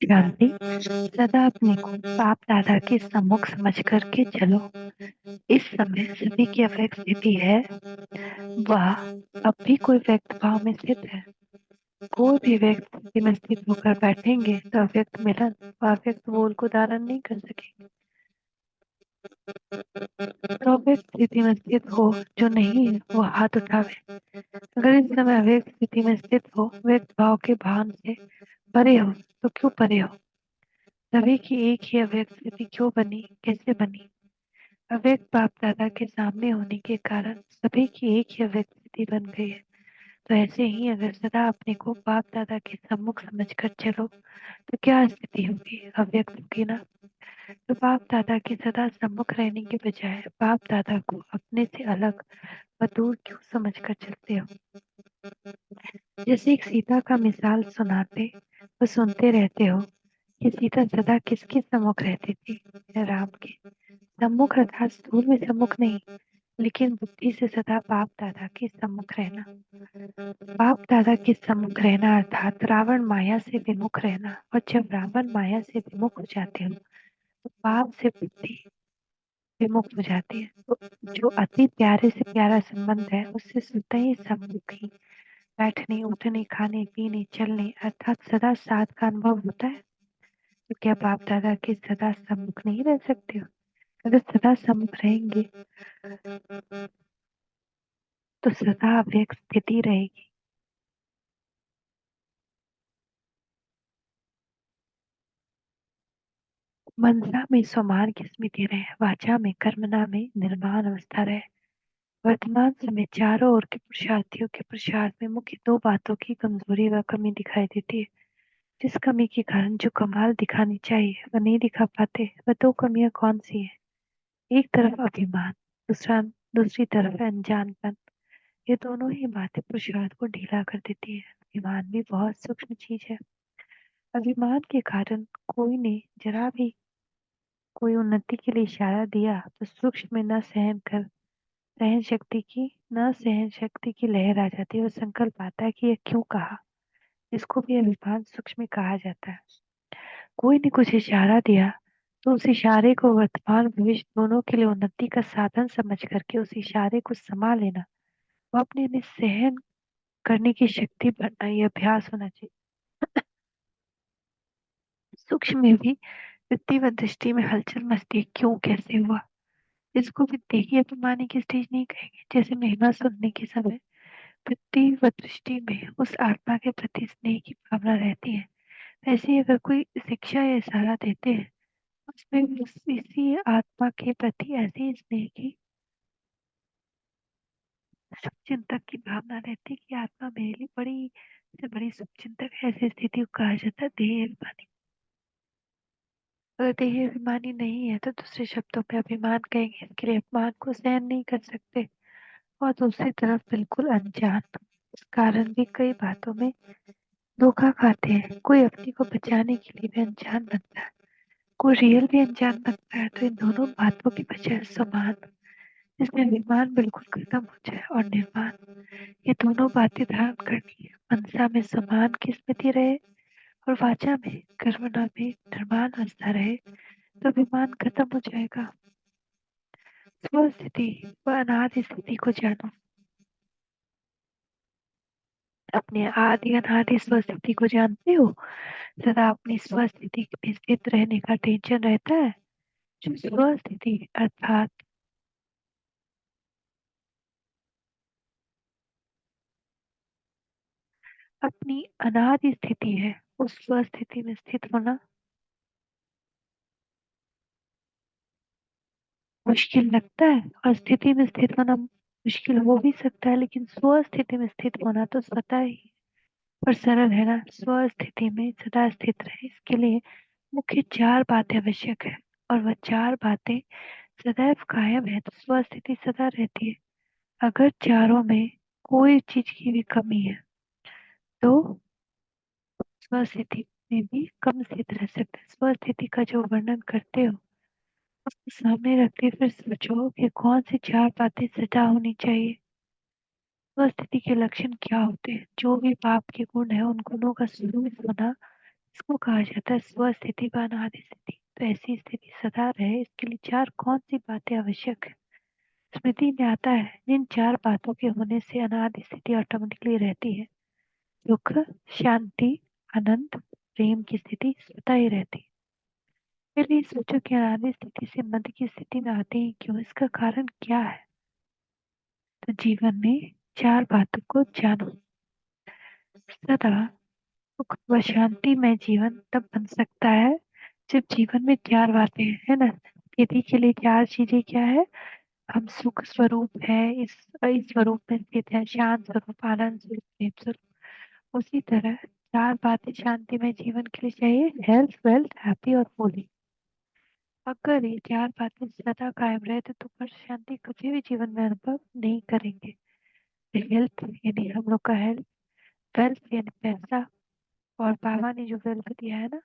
शांति। सदा अपने को बाप दादा के सम्मुख समझ करके चलो। इस समय सभी की अव्यक्त स्थिति है, वह अब भी कोई व्यक्त भाव में स्थित है। कोई भी व्यक्त स्थिति में स्थित होकर बैठेंगे तो अव्यक्त मिलन व अव्यक्त बोल को धारण नहीं कर सकेंगे। तो अव्यक्त स्थिति में स्थित हो जो नहीं है वो हाथ उठावे। अगर इस समय अव्यक्त स्थिति में स्थित हो, व्यक्त भाव के भान से परे हो, तो क्यों परे हो? सभी की एक ही अव्यक्त स्थिति क्यों बनी, कैसे बनी? अव्यक्त बाप दादा के सामने होने के कारण सभी की एक ही अव्यक्त स्थिति बन गई है। तो ऐसे ही अगर सदा अपने को बाप दादा के सम्मुख समझकर चलो तो क्या स्थिति होगी? अव्यक्त होगी ना। तो बाप दादा के सदा सम्मुख रहने के बजाय बाप दादा को अपने से अलग व दूर क्यों समझकर चलते हो? जैसे एक सीता का मिसाल सुनाते व सुनते रहते हो कि सीता सदा किसके सम्मुख रहती थी? राम के सम्मुख, अर्थात स्थूल में सम्मुख नहीं, लेकिन बुद्धि से सदा बाप दादा के सम्मुख रहना। बाप दादा के सम्मुख रहना अर्थात रावण माया से विमुख रहना। और जब रावण माया से विमुख हो जाते हो तो बाप से बुद्धि विमुख हो जाती है। तो जो अति प्यारे से प्यारा संबंध है उससे स्वतः ही सम्मुखी बैठने, उठने, खाने, पीने, चलने अर्थात सदा साथ का अनुभव होता है। तो क्या बाप दादा के सदा सम्मुख नहीं रह सकते हो? अगर सदा सम्मुख रहेंगे तो सदा अव्यक्त स्थिति रहेगी। मनसा में स्वमान की स्मृति रहे, वाचा में कर्मणा में निर्माण अवस्था रहे। वर्तमान समय चारों ओर के पुरुषार्थियों के पुरुषार्थ में मुख्य दो बातों की कमजोरी व कमी दिखाई देती है। जिस कमी के कारण जो कमाल दिखानी चाहिए वह नहीं दिखा पाते। वह दो कमियां कौन सी है? एक तरफ अभिमान, दूसरा दूसरी तरफ अनजानपन। ये दोनों ही बातें पुरुषार्थ को ढीला कर देती है। अभिमान भी बहुत सूक्ष्म चीज है। अभिमान के कारण कोई ने जरा भी कोई उन्नति के लिए इशारा दिया तो सूक्ष्म में न सहन शक्ति की लहर आ जाती है। वो संकल्प आता है कि यह क्यों कहा। इसको भी अभिमान सूक्ष्म में कहा जाता है। कोई ने कुछ इशारा दिया तो उस इशारे को वर्तमान भविष्य दोनों के लिए उन्नति का साधन समझ करके उस इशारे को समा लेना, वो अपने लिए सहन करने की शक्ति बढ़ना, ये अभ्यास होना चाहिए। सूक्ष्म में भी वृत्ति व दृष्टि में हलचल मचती है, क्यों, कैसे हुआ। इसको भी देखिए अभिमानी की स्टेज नहीं कहेंगे। जैसे महिमा सुनने के समय वृत्ति व दृष्टि में उस आत्मा के प्रति स्नेह की भावना रहती है, वैसे ही अगर कोई शिक्षा या इशारा देते हैं उसमें इसी आत्मा के प्रति ऐसे ही स्नेह की शुभचिंतक की भावना रहती है कि आत्मा मेरे लिए बड़ी से बड़ी शुभचिंतक है। ऐसी स्थिति को कहा जाता है देह अभिमानी। अगर देह अभिमानी नहीं है तो दूसरे शब्दों में अभिमान कहेंगे। इसके लिए अपमान को सहन नहीं कर सकते और दूसरी तरफ बिल्कुल अनजान, इस कारण भी कई बातों में धोखा खाते हैं। कोई अपने को बचाने के लिए भी अनजान बनता है, कोई रियल भी अनजान बनता है। तो इन दोनों बातों की वजह है समान, जिसमें अभिमान बिल्कुल खत्म हो जाए और निर्माण, ये दोनों बातें धारण करनी है। मनसा में समान की स्मृति रहे और वाचा में कर्मणा में निर्माण अवस्था रहे तो अभिमान खत्म हो जाएगा। स्व स्थिति व अनादि स्थिति को जानो। अपने आदि अनादि स्व स्थिति को जानते हो? सदा अपनी स्व स्थिति में स्थित रहने का टेंशन रहता है। जो स्व स्थिति अर्थात अपनी अनादि स्थिति है, उस स्व स्थिति में स्थित होना मुश्किल लगता है और स्थिति में स्थित होना मुश्किल हो भी सकता है, लेकिन स्व स्थिति में स्थित होना तो स्वतः ही और सरल है ना। स्व स्थिति में सदा स्थित रहे, इसके लिए मुख्य चार बातें आवश्यक है और वह चार बातें सदैव कायम है तो स्व स्थिति सदा रहती है। अगर चारों में कोई चीज की भी कमी है तो स्व स्थिति में भी कम स्थित रह सकते हैं। स्व स्थिति का जो वर्णन करते हो उसको सामने रखते फिर सोचो कि कौन सी चार बातें सदा होनी चाहिए। स्वस्थिति के लक्षण क्या होते हैं? जो भी पाप के गुण है, उन गुणों का स्वरूप होना, इसको कहा जाता है स्वस्थिति व अनादि स्थिति। तो ऐसी स्थिति सदा रहे, इसके लिए चार कौन सी बातें आवश्यक है? स्मृति में आता है, जिन चार बातों के होने से अनादि स्थिति ऑटोमेटिकली रहती है। दुख, शांति, आनंद, प्रेम की स्थिति स्वतः ही रहती है। फिर भी सोचो कि अनादि स्थिति से मध्य की स्थिति में आते ही क्यों? इसका कारण क्या है? तो जीवन में चार बातों को जानो। सदा सुख व शांति में जीवन तब बन सकता है जब जीवन में चार बातें हैं, है ना। स्थिति के लिए चार चीजें क्या है? हम सुख स्वरूप है, इस स्वरूप में स्थित है, शांत स्वरूप, आनंद स्वरूप, प्रेम स्वरूप। उसी तरह चार बातें शांति में जीवन के लिए चाहिए, हेल्थ, वेल्थ, हैप्पी और होली। अगर ये चार बातें सदा कायम रहे तो पर शांति कभी भी जीवन में अनुभव नहीं करेंगे। हेल्थ यानी हम लोग का हेल्थ, वेल्थ यानी पैसा, और बाबा ने जो वेल्थ दिया है ना,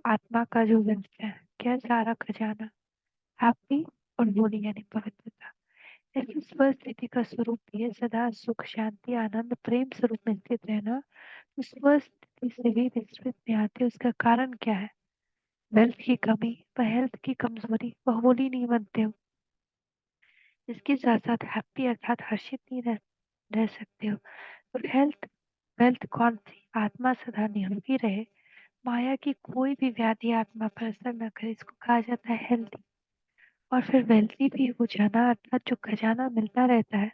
आत्मा का जो वेल्थ है, क्या सारा खजाना, हैप्पी और होली यानी पवित्रता। ऐसी स्वस्थिति का रूप ये सदा सुख, शांति, आनंद, प्रेम स्वरूप में स्थित रहना। तो स्वस्थिति से भी विस्तृत में आते, उसका कारण क्या है? वेल्थ की कमी व हेल्थ की कमजोरी, वह होली नहीं बनते हो। इसके साथ साथ हैप्पी अर्थात हर्षित नहीं रह सकते हो। और हेल्थ, वेल्थ कौन सी? आत्मा सदा निरोगी रहे, माया की कोई भी व्याधि आत्मा पर असर न करे, इसको कहा जाता है हेल्थी। और फिर वेल्थी भी हो जाना अर्थात जो खजाना मिलता रहता है,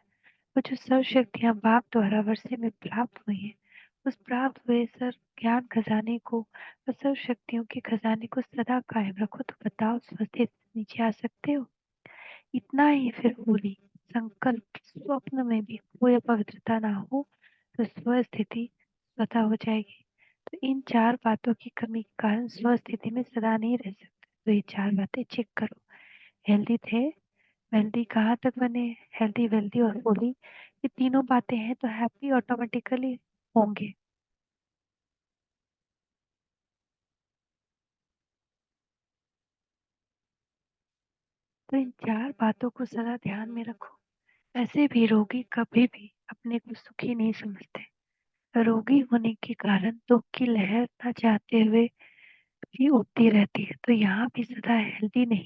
वो जो सर्व शक्तियाँ बाप द्वारा वर्षे में प्राप्त हुई हैं, उस प्राप्त हुए सर ज्ञान खजाने को और सर्व शक्तियों के खजाने को सदा कायम रखो। तो बताओ स्वस्थित नीचे आ सकते हो? इतना ही फिर होली संकल्प, स्वप्न में भी कोई अपवित्रता ना हो तो स्वस्थिति स्वतः हो जाएगी। तो इन चार बातों की कमी के कारण स्वस्थिति में सदा नहीं रह सकते। तो ये चार बातें चेक करो। हेल्दी थे, वेल्दी कहाँ तक बने? हेल्दी, वेल्दी और होली, ये तीनों बातें हैं तो हैप्पी ऑटोमेटिकली होंगे। तो इन चार बातों को सदा ध्यान में रखो। ऐसे भी रोगी कभी भी अपने को सुखी नहीं समझते। रोगी होने के कारण दुख की लहर न चाहते हुए भी उठती रहती है। तो यहाँ भी सदा हेल्दी नहीं,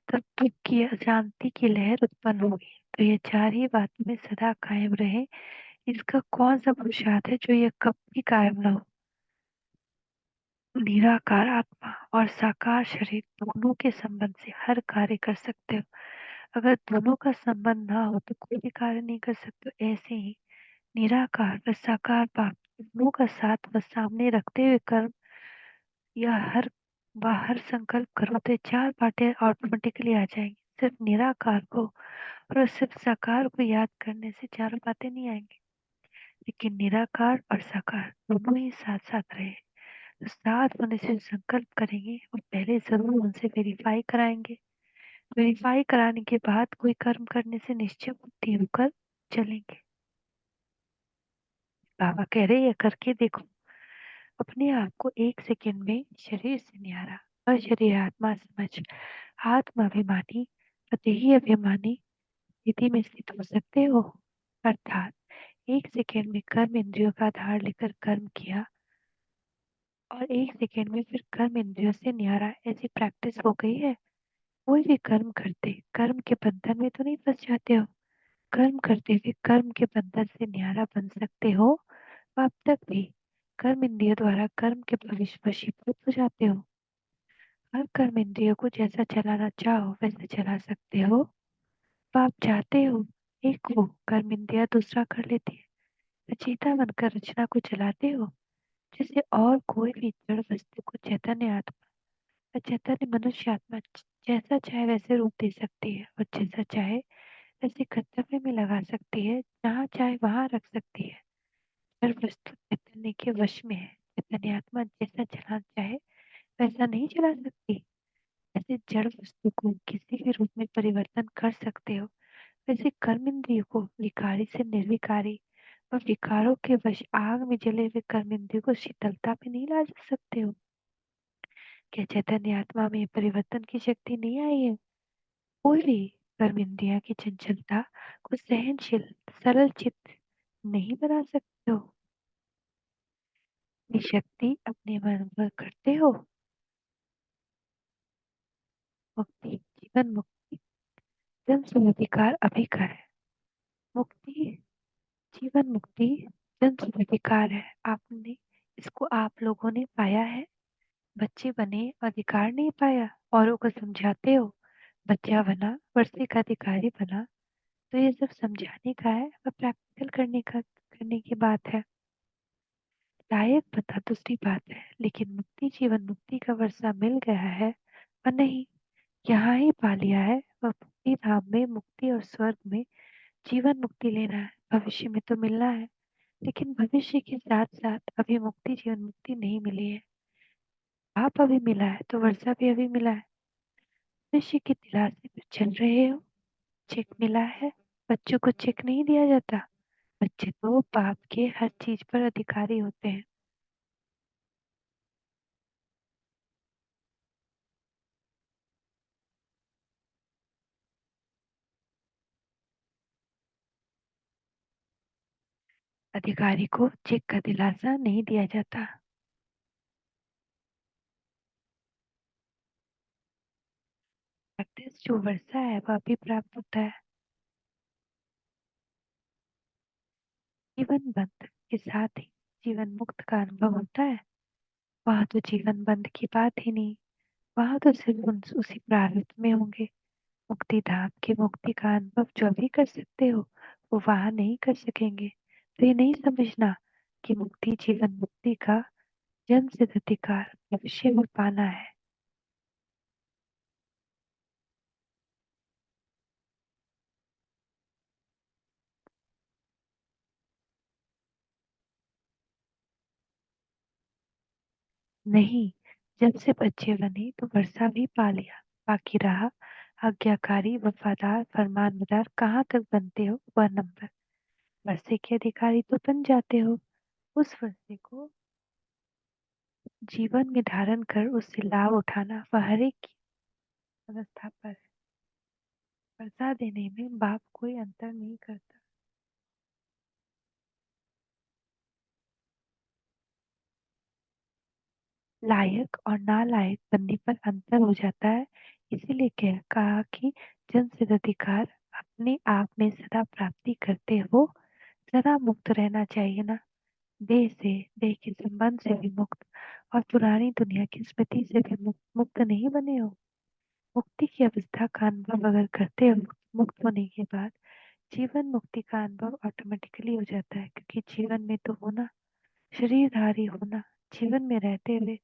तो दुख की अशांति की लहर उत्पन्न होगी। तो ये चार ही बातों में सदा कायम रहे, इसका कौन सा पुरुषार्थ है जो ये कभी कायम ना हो? निराकार आत्मा और साकार शरीर दोनों के संबंध से हर कार्य कर सकते हो। अगर दोनों का संबंध ना हो तो कोई भी कार्य नहीं कर सकते। ऐसे ही निराकार व साकार भाव दोनों का साथ व सामने रखते हुए कर्म या हर बाहर संकल्प करो तो ये चार बातें ऑटोमेटिकली आ जाएंगी। सिर्फ निराकार को और सिर्फ साकार को याद करने से चार बातें नहीं आएंगी, लेकिन निराकार और साकार दोनों ही साथ साथ रहे। तो साथ होने से संकल्प करेंगे और पहले जरूर उनसे वेरीफाई कराएंगे। वेरीफाई कराने के बाद कोई कर्म करने से निश्चय बुद्धि होकर चलेंगे। बाबा कह रहे हैं करके देखो। अपने आप को एक सेकंड में शरीर से न्यारा, अशरीर आत्मा समझ, आत्माभिमानी, अतिही अभिमानी स्थिति में स्थित हो सकते हो। अर्थात एक सेकंड में कर्म इंद्रियों का आधार लेकर कर्म किया और एक सेकंड में फिर कर्म इंद्रियों से न्यारा, ऐसी प्रैक्टिस हो गई है। कोई भी कर्म करते कर्म के बंधन में तो नहीं फंस जाते हो। कर्म करते हुए कर्म के बंधन से न्यारा बन सकते हो। अब तक भी कर्म इंद्रियों द्वारा कर्म के वशीभूत हो जाते हो। हर कर्म इंद्रियों को जैसा चलाना चाहो वैसे चला सकते हो। अब आप चाहते हो एक हो, कर्म इंद्रिया दूसरा कर लेती है। रचयिता बनकर रचना को चलाते हो, जैसे और कोई भी जड़ वस्तु को चैतन्य आत्मा या चैतन्य मनुष्य आत्मा जैसा चाहे वैसे रूप दे सकती है और जैसा चाहे वैसे कर्तव्य में लगा सकती है, जहाँ चाहे वहां रख सकती है। जड़ वस्तु चैतन्य के वश में है। चैतन्य आत्मा जैसा चलाना चाहे वैसा नहीं चला सकती। ऐसे जड़ वस्तु को किसी भी रूप में परिवर्तन कर सकते हो, वैसे कर्म इंद्रियों को विकारी से निर्विकारी और विकारों के वश आग में जले हुए कर्म इंद्रियों को शीतलता में नहीं ला जा सकते हो। क्या चैतन्य आत्मा में परिवर्तन की शक्ति नहीं आई है? कोई भी कर्म इंद्रिया की चंचलता को सहनशील, सरल चित्त नहीं बना सकते हो। अपनी शक्ति अपने मन पर करते हो। मुक्ति, जीवन मुक्ति, जन अधिकार अधिकार है। मुक्ति, जीवन मुक्ति जन अधिकार है। आपने इसको आप लोगों ने पाया है। बच्चे बने अधिकार नहीं पाया, औरों को समझाते हो। बच्चा बना, वर्षे का अधिकारी बना, तो ये सब समझाने का है और प्रैक्टिकल करने की बात है। लायक बता दूसरी बात है, लेकिन मुक्ति, जीवन मुक्ति का वर्षा मिल गया है और नहीं, यहाँ ही पा लिया है। वह मुक्ति धाम में, मुक्ति और स्वर्ग में जीवन मुक्ति लेना है। भविष्य में तो मिलना है, लेकिन भविष्य के साथ साथ अभी मुक्ति, जीवन मुक्ति नहीं मिली है। आप अभी मिला है तो वर्षा भी अभी मिला है। भविष्य की दिलासे में चल रहे हो। चेक मिला है। बच्चों को चेक नहीं दिया जाता। बच्चे तो बाप के हर चीज पर अधिकारी होते हैं। अधिकारी को चेक का दिलासा नहीं दिया जाता। प्रैक्टिस जो वर्षा है वह भी प्राप्त होता है। जीवन बंध के साथ ही जीवन मुक्त का अनुभव होता है। वहां तो जीवन बंध की बात ही नहीं। वहां तो सिर्फ उसी प्रारब्ध में होंगे। मुक्ति धाम की मुक्ति का अनुभव जो अभी कर सकते हो, वो वहां नहीं कर सकेंगे। तो ये नहीं समझना कि मुक्ति, जीवन मुक्ति का जन्म सिद्ध अधिकार भविष्य में पाना है। नहीं, जब से बच्चे बने तो वर्षा भी पा लिया। बाकी रहा आज्ञाकारी, वफादार, फरमानबरदार कहाँ तक बनते हो वह नंबर। वर्षे के अधिकारी तो बन जाते हो। उस वर्षे को जीवन में धारण कर उससे लाभ उठाना वह हर एक की अवस्था पर है। वर्षा देने में बाप कोई अंतर नहीं करता। लायक और नालायक बनने पर अंतर हो जाता है। इसीलिए कहा कि जन सिद्ध अधिकार अपने आप में सदा प्राप्ति करते हो। सदा मुक्त रहना चाहिए ना। देह से, देह के संबंध से भी मुक्त, और पुरानी दुनिया की स्मृति से भी मुक्त नहीं बने हो। मुक्ति की अवस्था का अनुभव अगर करते हो, मुक्त होने के बाद जीवन मुक्ति का अनुभव ऑटोमेटिकली हो जाता है, क्योंकि जीवन में तो होना, शरीरधारी होना, जीवन में रहते हुए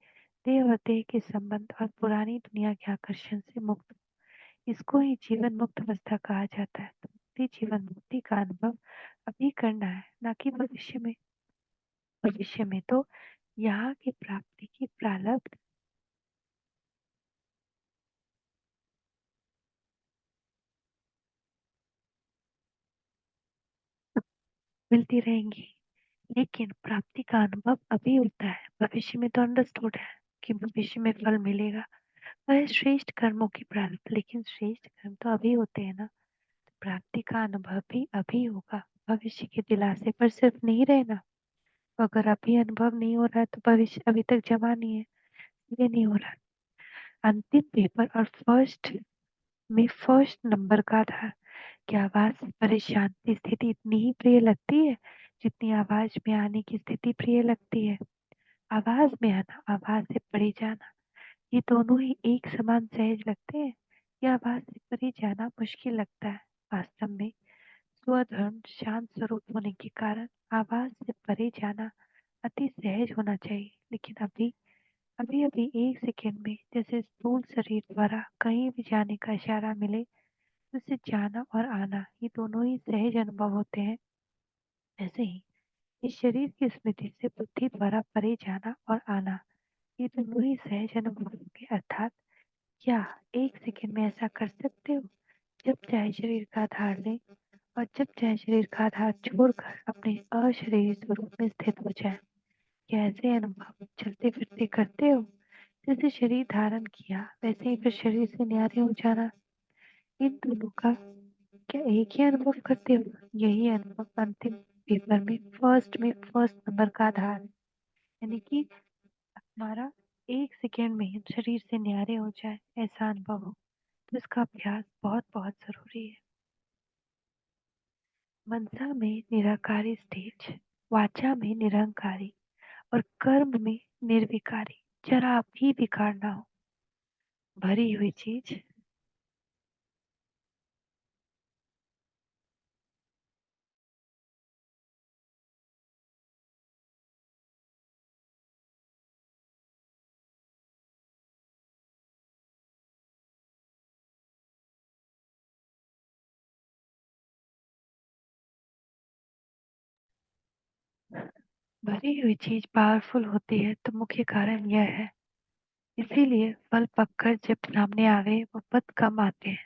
देह और देह के संबंध और पुरानी दुनिया के आकर्षण से मुक्त, इसको ही जीवन मुक्त अवस्था कहा जाता है। तो मुक्ति, जीवन मुक्ति का अनुभव अभी करना है, ना कि भविष्य में। भविष्य में तो यहाँ की प्राप्ति की प्रारब्ध मिलती रहेंगी, लेकिन प्राप्ति का अनुभव अभी होता है। भविष्य में तो अंडरस्टूड है कि भविष्य में फल मिलेगा। वह श्रेष्ठ कर्मों की प्रारब्ध, लेकिन श्रेष्ठ कर्म तो अभी होते हैं ना। प्राप्ति का अनुभव भी अभी होगा। भविष्य के दिलासे पर सिर्फ नहीं रहना। अगर अभी अनुभव नहीं हो रहा है तो भविष्य अभी तक जमा नहीं है, ये नहीं हो रहा। अंतिम पेपर और फर्स्ट में फर्स्ट नंबर का था। क्या आवाज से परे शांति स्थिति इतनी ही प्रिय लगती है जितनी आवाज में आने की स्थिति प्रिय लगती है? आवाज में आना, आवाज से परे जाना, ये दोनों ही एक समान सहज लगते हैं, या आवाज से परे जाना मुश्किल लगता है? वास्तव में स्वधर्म शांत स्वरूप होने के कारण आवाज से परे जाना अति सहज होना चाहिए। लेकिन अभी अभी अभी एक सेकंड में जैसे स्थूल शरीर द्वारा कहीं भी जाने का इशारा मिले, तो उससे जाना और आना ये दोनों ही सहज अनुभव होते हैं। ऐसे ही इस शरीर की स्मृति से बुद्धि द्वारा परे जाना और आना ये दोनों ही सहज अनुभव होंगे। अर्थात क्या एक सेकंड में ऐसा कर सकते हो, जब चाहे शरीर का आधार लें और जब चाहे शरीर का आधार छोड़कर अपने अशरीरी स्वरूप में स्थित हो जाए? क्या ऐसे अनुभव चलते फिरते करते हो? जैसे शरीर धारण किया वैसे ही फिर शरीर से न्यारे हो जाना, इन दोनों का क्या एक ही अनुभव करते हो? यही अनुभव अंतिम पेपर में फर्स्ट नंबर का आधार है। यानी कि हमारा 1 सेकेंड में ही शरीर से न्यारे हो जाए ऐसा अनुभव हो, तो इसका अभ्यास बहुत बहुत जरूरी है। मनसा में निराकारी स्टेज, वाचा में निरंकारी और कर्म में निर्विकारी, जरा भी विकार ना हो। भरी हुई चीज, भरी हुई चीज पावरफुल होती है तो मुख्य कारण यह है। इसीलिए फल पककर जब सामने आवे वो पद कम आते हैं।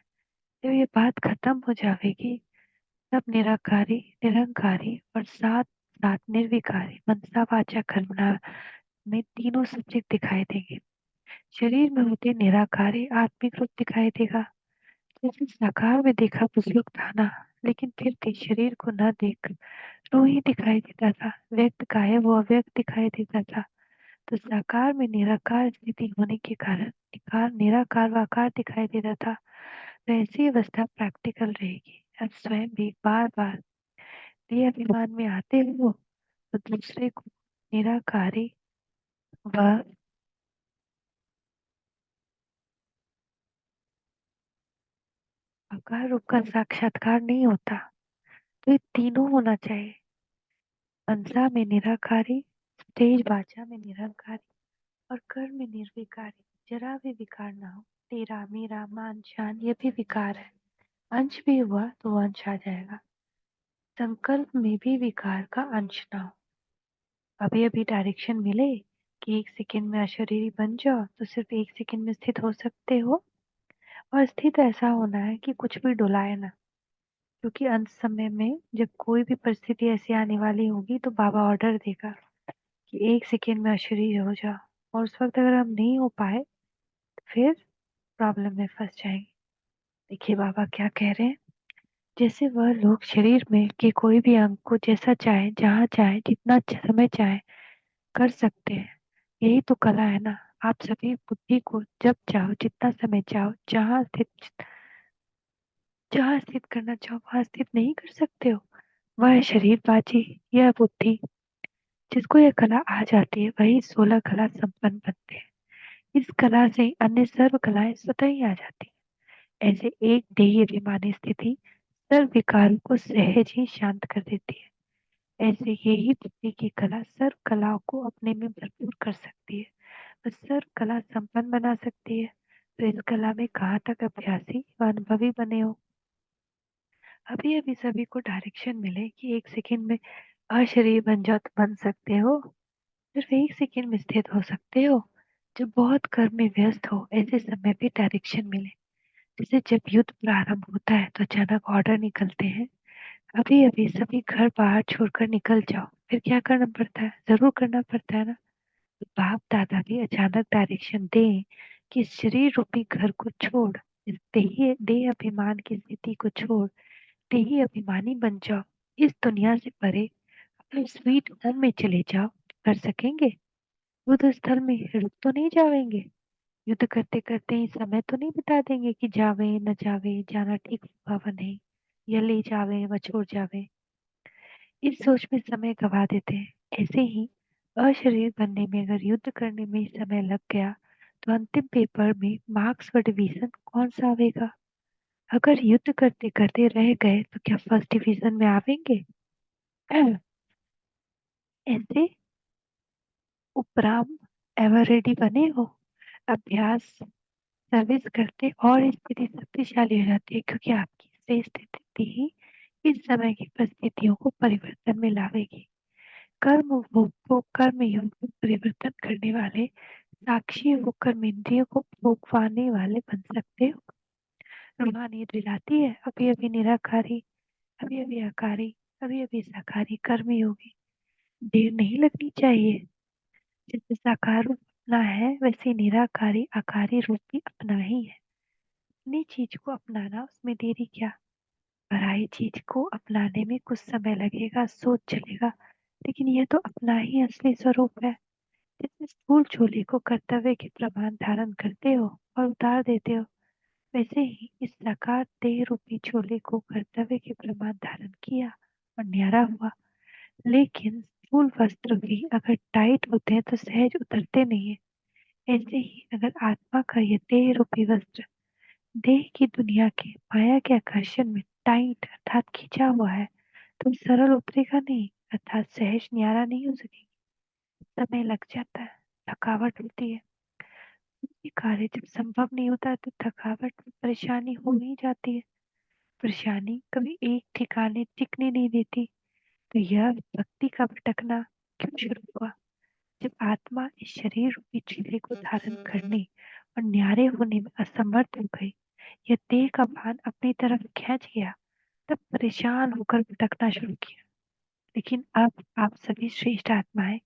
जब ये बात खत्म हो जाएगी तब निराकारी, निरंकारी और साथ साथ निर्विकारी मनसा वाचा कर्मणा में तीनों सब्जेक्ट दिखाई देंगे। शरीर में होते निराकारी आत्मिक रूप दिखाई देगा, जैसे साकार में देखा बुजुर्ग था ना, लेकिन फिर भी शरीर को न देख रूह ही दिखाई देता था, व्यक्त गायब वो अव्यक्त दिखाई देता था। तो साकार में निराकार स्थिति होने के कारण निराकार व आकार दिखाई देता था। तो ऐसी अवस्था प्रैक्टिकल रहेगी। अब स्वयं भी बार बार देह अभिमान में आते हो तो दूसरे को निराकारी व आकार रूप का साक्षात्कार नहीं होता। तो ये तीनों होना चाहिए। मनसा में निराकारी, तेज वाचा में निरंकारी और कर्म में निर्विकारी, जरा भी विकार ना हो। तेरा मेरा मान शान ये भी विकार है। अंश भी हुआ तो अंश आ जाएगा। संकल्प में भी विकार का अंश ना हो। अभी अभी डायरेक्शन मिले कि 1 सेकेंड में अशरीरी बन जाओ तो सिर्फ 1 सेकेंड में स्थित हो सकते हो। और स्थित ऐसा होना है कि कुछ भी डुलाए ना, क्योंकि अंत समय में जब कोई भी परिस्थिति ऐसी आने वाली होगी तो बाबा ऑर्डर देगा कि 1 सेकेंड में अशरीरी हो जाओ। और उस वक्त अगर हम नहीं हो पाए तो फिर प्रॉब्लम में फंस जाएंगे। देखिए बाबा क्या कह रहे हैं। जैसे वह लोग शरीर में के कोई भी अंग को जैसा चाहे, जहाँ चाहे, जितना समय चाहे कर सकते हैं। यही तो कला है ना। आप सभी बुद्धि को जब चाहो, जितना समय चाहो, जहाँ स्थित करना चाहो वहां स्थित नहीं कर सकते हो। वह है शरीर बाजी, यह बुद्धि। जिसको यह कला आ जाती है वही 16 कला संपन्न बनते हैं। इस कला से अन्य सर्व कलाएं स्वतः ही आ जाती हैं। ऐसे एक देही अभिमानी स्थिति सर्व विकारों को सहज ही शांत कर देती है। ऐसे यही बुद्धि की कला सर्व कलाओं को अपने में भरपूर कर सकती है और सर्व कला संपन्न बना सकती है। तो इस कला में कहाँ तक अभ्यासी व अनुभवी बने हो। अभी अभी सभी को डायरेक्शन मिले कि 1 सेकेंड में अशरीर बन जाओ तो बन सकते हो। सिर्फ 1 सेकेंड में स्थित हो सकते हो। जब बहुत कर्म में व्यस्त हो ऐसे समय पे डायरेक्शन मिले, जैसे जब युद्ध प्रारंभ होता है तो अचानक ऑर्डर निकलते हैं, अभी अभी सभी घर बाहर छोड़कर निकल जाओ। फिर क्या करना पड़ता है? जरूर करना पड़ता है ना। तो बाप दादा भी अचानक डायरेक्शन दें कि इस शरीर रूपी घर को छोड़, इस देह अभिमान की स्थिति को छोड़, देही अभिमानी बन जाओ, इस दुनिया से परे अपने स्वीट होम में चले जाओ। कर सकेंगे? युद्ध स्थल में रुक तो नहीं जाएंगे? युद्ध करते करते ही समय तो नहीं बिता देंगे कि जावे न जावे, जाना ठीक होगा व नहीं, या ले जावे व छोड़ जावे। इस सोच में समय गवा देते हैं। ऐसे ही अशरीर बनने में अगर युद्ध करने में ही समय लग गया तो अंतिम पेपर में मार्क्स व डिवीजन कौन सा आवेगा? अगर युद्ध करते करते रह गए तो क्या फर्स्ट डिवीजन में आवेंगे? ऐसे उपराम एवर रेडी बने हो। अभ्यास सर्विस करते और स्थिति शक्तिशाली हो जाती है, क्योंकि आपकी से स्थिति ही इस समय की परिस्थितियों को परिवर्तन में लावेगी। कर्म भोग को कर्म योग में परिवर्तन करने वाले साक्षी होकर इंद्रियों को भोगवाने वाले बन सकते हो। रूहानियत दिलाती है अभी अभी निराकारी, अभी अभी आकारी, अभी अभी साकारी कर्म योगी। देर नहीं लगनी चाहिए। जैसे साकार रूप अपना है वैसे निराकारी आकारी रूप भी अपना ही है। अपनी चीज को अपनाना उसमें देरी क्या। पराई चीज को अपनाने में कुछ समय लगेगा, सोच चलेगा, लेकिन यह तो अपना ही असली स्वरूप है। जैसे स्थूल चोली को कर्तव्य के प्रमाण धारण करते हो और उतार देते हो, वैसे ही इस साकार देह रूपी चोले को कर्तव्य के प्रमाण धारण किया और न्यारा हुआ। लेकिन स्थूल वस्त्र भी अगर टाइट होते हैं तो सहज उतरते नहीं है। ऐसे ही अगर आत्मा का यह देह रूपी वस्त्र देह की दुनिया के माया के आकर्षण में टाइट अर्थात खिंचा हुआ है, तो सरल उतरेगा नहीं, अर्थात सहज न्यारा नहीं हो सकेगी। समय लग जाता है, थकावट होती है। ये कार्य जब संभव नहीं होता तो थकावट परेशानी हो ही जाती है। परेशानी कभी एक ठिकाने टिकने नहीं देती। तो यह भक्ति का भटकना क्यों शुरू हुआ? जब आत्मा इस शरीर रूपी चीले को धारण करने और न्यारे होने में असमर्थ हो गई, यह देह का भान अपनी तरफ खींच गया, तब परेशान होकर भटकना शुरू किया। लेकिन अब आप सभी श्रेष्ठ आत्माएं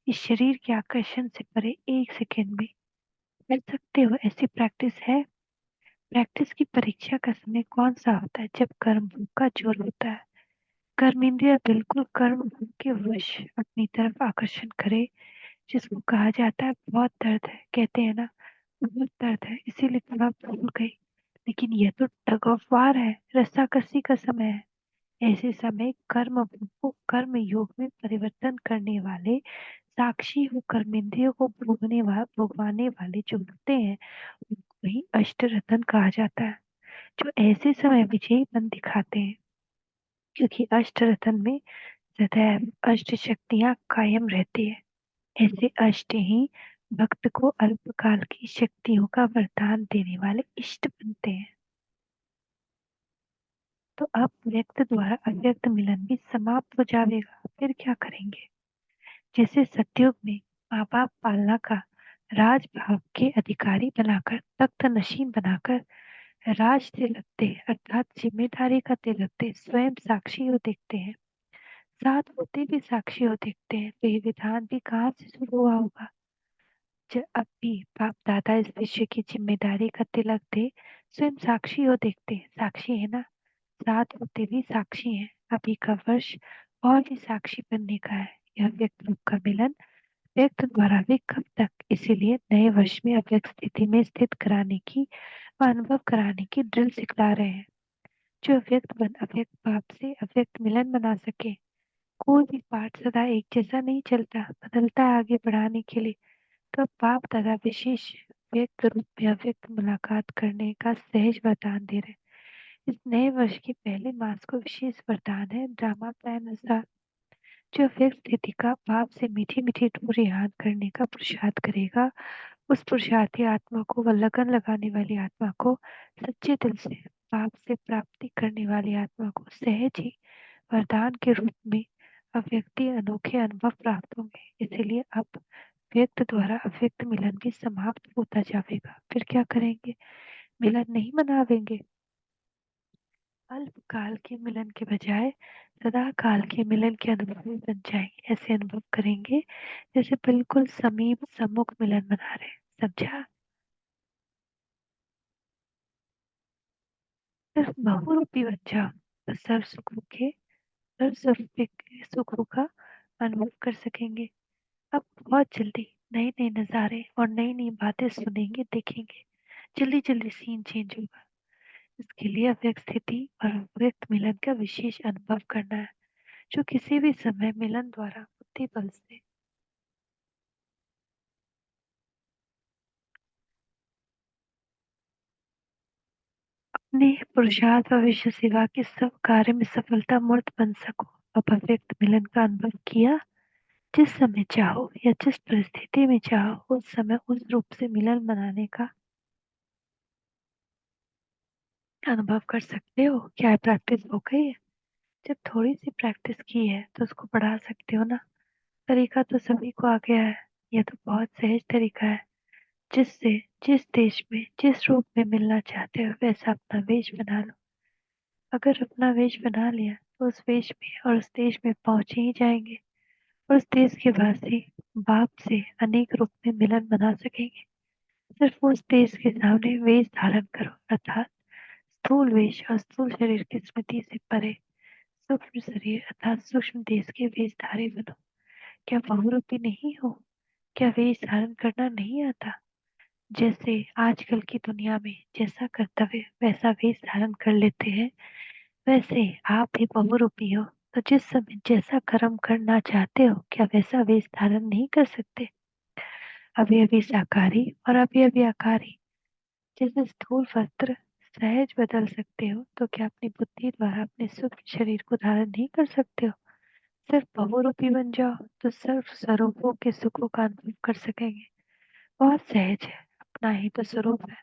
इस शरीर के आकर्षण से परे एक सेकेंड में कर सकते हो। ऐसी प्रैक्टिस है। प्रैक्टिस की परीक्षा का समय कौन सा होता है? जब कर्म भोग का जोर होता है। कर्म इंद्रिया बिल्कुल कर्म भोग के वश अपनी तरफ आकर्षण करे, जिसको कहा जाता है बहुत दर्द है। कहते हैं ना, बहुत दर्द है इसीलिए थोड़ा भूल गई। लेकिन यह तो टग ऑफ वार है, रस्साकसी का समय है। ऐसे समय कर्म भोग को कर्म योग में परिवर्तन करने वाले साक्षी हो कर्मेंद्रियों को भोगवाने वाले जो होते हैं, उनको ही अष्ट रतन कहा जाता है, जो ऐसे समय विजयी बन दिखाते हैं। क्योंकि अष्ट रतन में सदैव अष्ट शक्तियां कायम रहती है। ऐसे अष्ट ही भक्त को अल्पकाल की शक्तियों का वरदान देने वाले इष्ट बनते हैं। तो अब व्यक्त द्वारा अव्यक्त मिलन भी समाप्त हो जाएगा, फिर क्या करेंगे? जैसे सतयुग में माँ बाप पालना का राजभाव के अधिकारी बनाकर, तख्त नशीन बनाकर राज तिलक दे अर्थात जिम्मेदारी का तिलक दे स्वयं साक्षी हो देखते हैं, साथ होते भी साक्षी हो देखते हैं, तो ये विधान भी कहाँ से शुरू हुआ होगा? अब भी बाप दादा इस विषय की जिम्मेदारी का तिलक दे स्वयं साक्षी हो देखते हैं, साक्षी है ना, साथ होते भी साक्षी हैं। अभी का वर्ष और भी साक्षी बनने का है। यह व्यक्त रूप का मिलन व्यक्त द्वारा भी कब तक? इसीलिए नए वर्ष में अव्यक्त स्थिति में स्थित कराने की व अनुभव कराने की ड्रिल सिखला रहे हैं, जो अव्यक्त बन अव्यक्त बाप से अव्यक्त मिलन बना सके। कोई भी पाठ सदा एक जैसा नहीं चलता, बदलता है आगे बढ़ाने के लिए। तो अब बाप दादा विशेष व्यक्त रूप में अव्यक्त मुलाकात करने का सहज वरदान दे रहे हैं। इस नए वर्ष के पहले मास को विशेष वरदान है ड्रामा प्लान अनुसार, जो अव्यक्त स्थिति का बाप से मीठी मीठी डोर याद करने का पुरुषार्थ करेगा, उस पुरुषार्थी आत्मा को व लगन लगाने वाली आत्मा को सच्चे दिल से पाप से प्राप्ति करने वाली आत्मा को सहज ही वरदान के रूप में अव्यक्ति अनोखे अनुभव प्राप्त होंगे। इसीलिए अब व्यक्त द्वारा अव्यक्त मिलन भी समाप्त होता जाएगा, फिर क्या करेंगे? मिलन नहीं मनावेंगे। अल्पकाल के मिलन के बजाय सदा काल के मिलन के अनुभवी बन जाएंगे। ऐसे अनुभव करेंगे जैसे बिल्कुल समीप सम्मुख मिलन मना रहे। समझा? सिर्फ बहुरूपी बन जाओ तो सर्व स्वरूपी सुखों का अनुभव कर सकेंगे। अब बहुत जल्दी नए नए नज़ारे और नई नई बातें सुनेंगे, देखेंगे। जल्दी जल्दी सीन चेंज होगा। इसके लिए अव्यक्त स्थिति और अव्यक्त मिलन का विशेष अनुभव करना है, जो किसी भी समय मिलन द्वारा बुद्धि बल से अपने पुरुषार्थ व विश्व सेवा के सब कार्य में सफलता मूर्त बन सको। अब अव्यक्त मिलन का अनुभव किया, जिस समय चाहो या जिस परिस्थिति में चाहो उस समय उस रूप से मिलन मनाने का अनुभव कर सकते हो। क्या प्रैक्टिस हो गई है? जब थोड़ी सी प्रैक्टिस की है तो उसको बढ़ा सकते हो ना। तरीका तो सभी को आ गया है। यह तो बहुत सहज तरीका है, जिससे जिस देश में जिस रूप में मिलना चाहते हो वैसा अपना वेश बना लो। अगर अपना वेश बना लिया तो उस वेश में और उस देश में पहुंचे ही जाएंगे, और उस देश के वासी बाप से अनेक रूप में मिलन बना सकेंगे। सिर्फ उस देश के सामने वेश धारण करो, अर्थात स्थूल वेश और स्थूल शरीर की स्मृति से परे सूक्ष्म शरीर अर्थात सूक्ष्म देश के वेशधारी बनो। क्या बहुरूपी नहीं हो? क्या वेश धारण करना नहीं आता? जैसे आजकल की दुनिया में जैसा कर्तव्य वैसा वेश धारण कर लेते हैं, वैसे आप भी बहुरूपी हो, तो जिस समय जैसा कर्म करना चाहते हो क्या वैसा वेश धारण नहीं कर सकते? अभी अभी साकारी और अभी अभी आकारी, जैसे स्थूल वस्त्र सहज बदल सकते हो, तो क्या अपनी बुद्धि द्वारा अपने सूक्ष्म शरीर को धारण नहीं कर सकते हो? सिर्फ बहुरूपी बन जाओ तो सर्व स्वरूपों के सुखों का अनुभव कर सकेंगे। बहुत सहज है, अपना ही तो स्वरूप है।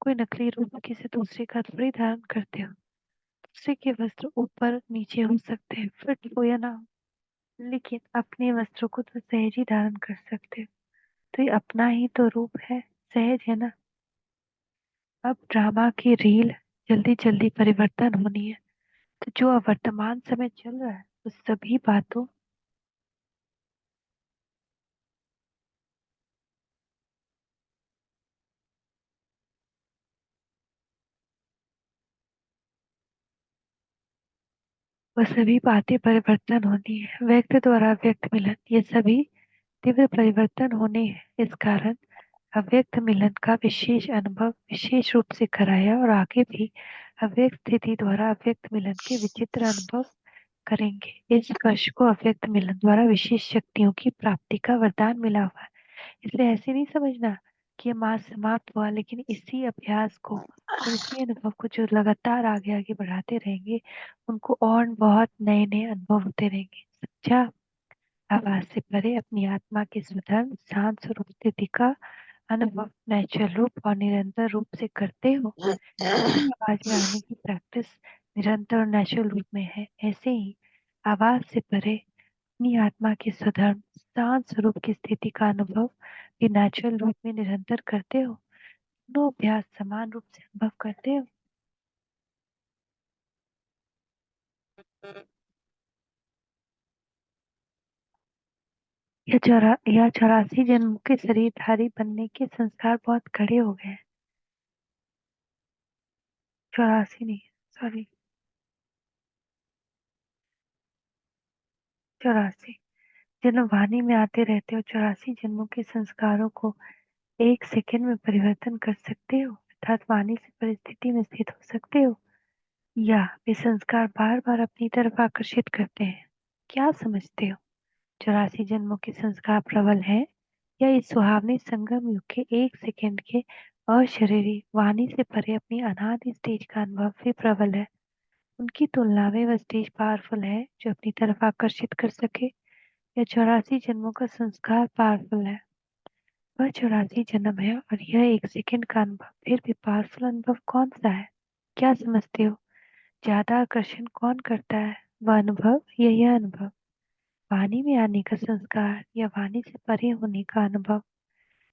कोई नकली रूप किसी दूसरे का थोड़ी धारण करते हो। दूसरे के वस्त्र ऊपर नीचे हो सकते हैं, फिट हो या ना हो, लेकिन अपने वस्त्रों को तो सहज ही धारण कर सकते हो। तो ये अपना ही तो रूप है, सहज है ना। अब ड्रामा की रील जल्दी जल्दी परिवर्तन होनी है, तो जो अब वर्तमान समय चल रहा है उस सभी बातों वह सभी बातें परिवर्तन होनी है। व्यक्ति द्वारा व्यक्त मिलन ये सभी तीव्र परिवर्तन होने हैं। इस कारण अव्यक्त मिलन का विशेष अनुभव विशेष रूप से कराया और आगे भी अव्यक्त स्थिति द्वारा अव्यक्त मिलन के विचित्र अनुभव करेंगे। इस स्पर्श को अव्यक्त मिलन द्वारा विशेष शक्तियों की प्राप्ति का वरदान मिला हुआ है। इसलिए ऐसे नहीं समझना कि ये मास समाप्त हुआ, लेकिन इसी अभ्यास को और इसी अनुभव को जो लगातार आगे आगे बढ़ाते रहेंगे, उनको और बहुत नए नए अनुभव होते रहेंगे। समझा? आवाज से परे अपनी आत्मा के स्वधर्म शांत स्वरूप स्थिति का अनुभव नेचुरल रूप और निरंतर रूप से करते हो। जैसे आवाज में आने की प्रैक्टिस निरंतर और नेचुरल रूप में है, ऐसे ही आवाज से परे अपनी आत्मा के स्वधर्म शांत स्वरूप की स्थिति का अनुभव भी नेचुरल रूप में निरंतर करते हो। दोनों अभ्यास समान रूप से अनुभव करते हो। यह 84 जन्म के शरीरधारी बनने के संस्कार बहुत खड़े हो गए हैं। 84 नहीं, सॉरी, 84 जन्म वाणी में आते रहते हो। 84 जन्मों के संस्कारों को एक सेकंड में परिवर्तन कर सकते हो, अर्थात वाणी से परिस्थिति में स्थित हो सकते हो, या वे संस्कार बार बार अपनी तरफ आकर्षित करते हैं। क्या समझते हो? 84 जन्मों के संस्कार प्रबल हैं, या इस सुहावने संगम युग के एक सेकंड के अशरीरी वाणी से परे अपनी अनादि स्टेज का अनुभव भी प्रबल है? उनकी तुलना में वह स्टेज पावरफुल है जो अपनी तरफ आकर्षित कर सके, या 84 जन्मों का संस्कार पावरफुल है? वह 84 जन्म है और यह एक सेकंड का अनुभव फिर भी पावरफुल अनुभव कौन सा है? क्या समझते हो? ज्यादा आकर्षण कौन करता है, वह अनुभव या यह अनुभव? वाणी में आने का संस्कार या वाणी से परे होने का अनुभव?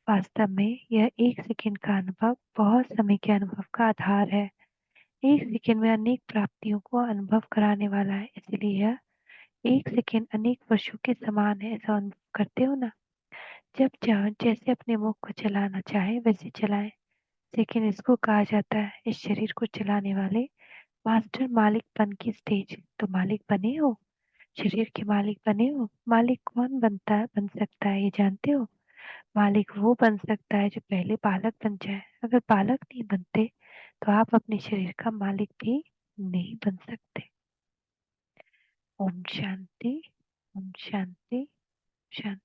वास्तव में यह एक सेकंड का अनुभव बहुत समय के अनुभव का आधार है। एक सेकंड में अनेक प्राप्तियों को अनुभव कराने वाला है, इसलिए यह एक सेकंड अनेक वर्षों के समान है। ऐसा अनुभव करते हो ना? जब चाहो जैसे अपने मुख को चलाना चाहे वैसे चलाएं, लेकिन इसको कहा जाता है इस शरीर को चलाने वाले मास्टर मालिकपन की स्टेज। तो मालिक बने हो, शरीर के मालिक बने हो। मालिक कौन बन सकता है ये जानते हो? मालिक वो बन सकता है जो पहले बालक बन जाए। अगर बालक नहीं बनते तो आप अपने शरीर का मालिक भी नहीं बन सकते। ओम शांति, ओम शांति, शांति।